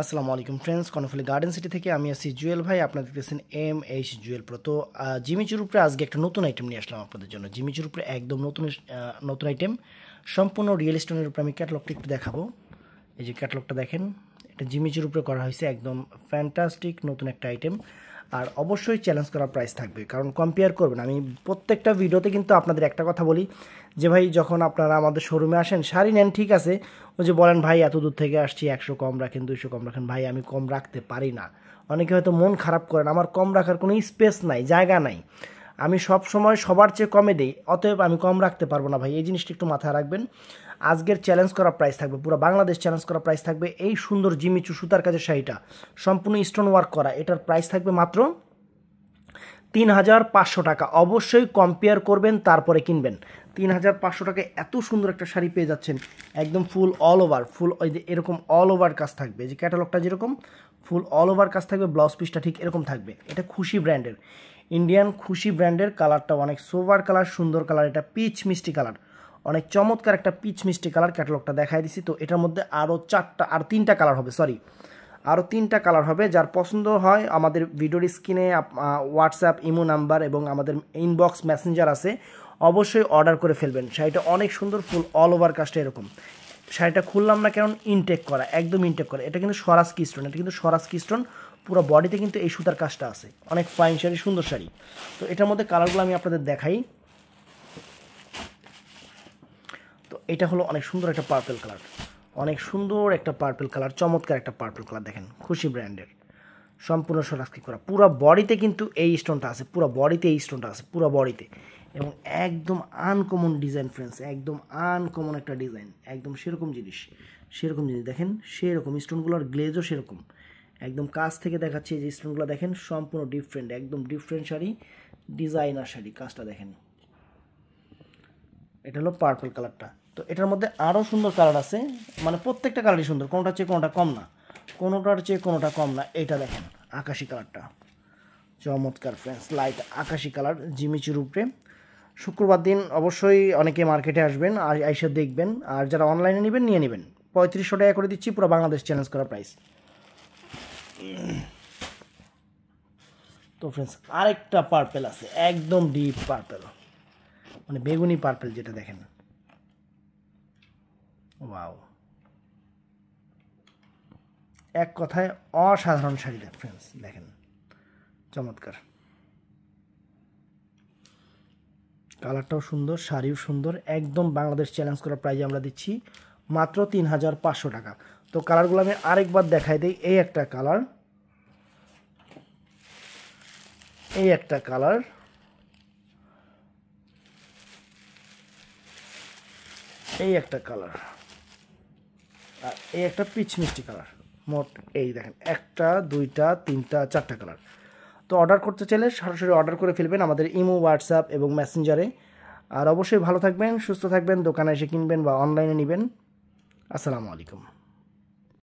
আসসালামু আলাইকুম friends, Karnaphuli garden city থেকে আমি আছি জুয়েল ভাই। আপনারা দেখতেছেন MH জুয়েল প্রো। তো জিমিচুর উপরে আজকে একটা নতুন আইটেম নিয়ে আসলাম আপনাদের জন্য। জিমিচুর উপরে একদম নতুন আইটেম, সম্পূর্ণ রিয়েল স্টোনের উপরে আমি ক্যাটালগটা একটু দেখাবো। এই যে ক্যাটালগটা দেখেন, এটা জিমিচুর উপরে করা হয়েছে, একদম ফ্যান্টাস্টিক নতুন একটা আইটেম। আর অবশ্যই চ্যালেঞ্জ করা প্রাইস থাকবে, কারণ কম্পেয়ার করবেন। আমি প্রত্যেকটা ভিডিওতে কিন্তু আপনাদের একটা কথা বলি যে ভাই, যখন আপনারা আমাদের শোরুমে আসেন শাড়ি নেন, ঠিক আছে, ওই যে বলেন ভাই এত দূর থেকে আসছি 100 কম রাখেন, 200 কম রাখেন। ভাই আমি কম রাখতে পারি না। অনেকে হয়তো মন খারাপ করেন, আমার কম রাখার কোনো স্পেস নাই, জায়গা নাই। আমি সব সময় সবার চেয়ে কমে দিই, অতএব আমি কম রাখতে পারবো না ভাই। এই জিনিসটা একটু মাথায় রাখবেন। আজকের চ্যালেঞ্জ করা প্রাইস থাকবে, পুরো বাংলাদেশ চ্যালেঞ্জ করা প্রাইস থাকবে। এই সুন্দর জিমিচু সুতার কাজের শাড়িটা সম্পূর্ণ স্টোন ওয়ার্ক করা, এটার প্রাইস থাকবে মাত্র 3500 টাকা। অবশ্যই কম্পেয়ার করবেন, তারপরে কিনবেন। 3500 টাকায় এত সুন্দর একটা শাড়ি পেয়ে যাচ্ছেন, একদম ফুল অল ওভার, ফুল ওই যে এরকম অল ওভার কাজ থাকবে। যে ক্যাটালগটা যেরকম ফুল অল ওভার কাজ থাকবে, ব্লাউজ পিসটা ঠিক এরকম থাকবে। এটা খুশি ব্র্যান্ডের, ইন্ডিয়ান খুশি ব্র্যান্ডের। কালারটা অনেক সোভার কালার, সুন্দর কালার। এটা পিচ মিষ্টি কালার, অনেক চমৎকার একটা পিচ মিষ্টি কালার। ক্যাটালগটা দেখাই দিছি। তো এটার মধ্যে আরও 3টা কালার হবে, সরি আরও 3টা কালার হবে। যার পছন্দ হয় আমাদের ভিডিওর স্ক্রিনে হোয়াটসঅ্যাপ, ইমো নাম্বার এবং আমাদের ইনবক্স মেসেঞ্জার আছে, অবশ্যই অর্ডার করে ফেলবেন। শাড়িটা অনেক সুন্দর, ফুল অল ওভার কাজটা এরকম। শাড়িটা খুললাম না কারণ ইনটেক করা, একদম ইনটেক করা। এটা কিন্তু স্বরাজ কি স্টোন, এটা কিন্তু স্বরাজ কি স্টোন। পুরো বডিতে কিন্তু এই সুতার কাজটা আছে। অনেক ফাইন শাড়ি, সুন্দর শাড়ি। তো এটার মধ্যে কালারগুলো আমি আপনাদের দেখাই। তো এটা হলো অনেক সুন্দর একটা পার্পল কালার, অনেক সুন্দর একটা পার্পল কালার, চমৎকার একটা পার্পল কালার। দেখেন খুশি ব্র্যান্ডের, সম্পূর্ণ সরাসরি করা। পুরো বডিতে কিন্তু এই স্টোনটা আছে, পুরো বডিতে এই স্টোনটা আছে, পুরো বডিতে। এবং একদম আনকমন ডিজাইন ফ্রেন্ডস, একদম আনকমন একটা ডিজাইন, একদম সেরকম জিনিস, সেরকম জিনিস। দেখেন সেরকম স্টোনগুলোর গ্লেজও সেরকম, একদম কাছ থেকে দেখাচ্ছে। এই যে স্টোনগুলো দেখেন, সম্পূর্ণ ডিফারেন্ট, একদম ডিফারেন্ট শাড়ি, ডিজাইনার শাড়ি। কাজটা দেখেন, এটা হলো পার্পল কালারটা। তো এটার মধ্যে আরও সুন্দর কালার আছে, মানে প্রত্যেকটা কালারই সুন্দর, কোনোটার চেয়ে কোনোটা কম না, কোনোটার চেয়ে কোনোটা কম না। এটা দেখেন আকাশি কালারটা, চমৎকার ফ্রেন্ডস, লাইট আকাশি কালার জিমিচুর উপরে। শুক্রবার দিন অবশ্যই অনেকে মার্কেটে আসবেন, আর আইসা দেখবেন। আর যারা অনলাইনে নেবেন নিয়ে নেবেন। 3500 টাকা করে দিচ্ছি, পুরো বাংলাদেশ চ্যালেঞ্জ করা প্রাইস। তো ফ্রেন্ডস আরেকটা পার্পেল আছে, একদম ডিপ পার্পেল, মানে বেগুনি পার্পেল যেটা দেখেন। ওয়াও, এক কথায় অসাধারণ শাড়ি ফ্রেন্ডস, দেখেন চমৎকার। কালারটাও সুন্দর, শাড়িও সুন্দর। একদম বাংলাদেশ চ্যালেঞ্জ করা প্রাইজে আমরা দিচ্ছি মাত্র 3500 টাকা। তো কালারগুলো আমি আরেকবার দেখাই দিই। এই একটা কালার, এই একটা কালার, এই একটা কালার, আর এই একটা পিচ মিষ্টি কালার। মোট এই দেখেন 1টা 2টা 3টা 4টা কালার। তো অর্ডার করতে চাইলে সরাসরি অর্ডার করে ফেলবেন আমাদের ইমো, হোয়াটসঅ্যাপ এবং মেসেঞ্জারে। আর অবশ্যই ভালো থাকবেন, সুস্থ থাকবেন, দোকানে এসে কিনবেন বা অনলাইনে নেবেন। আসসালামু আলাইকুম।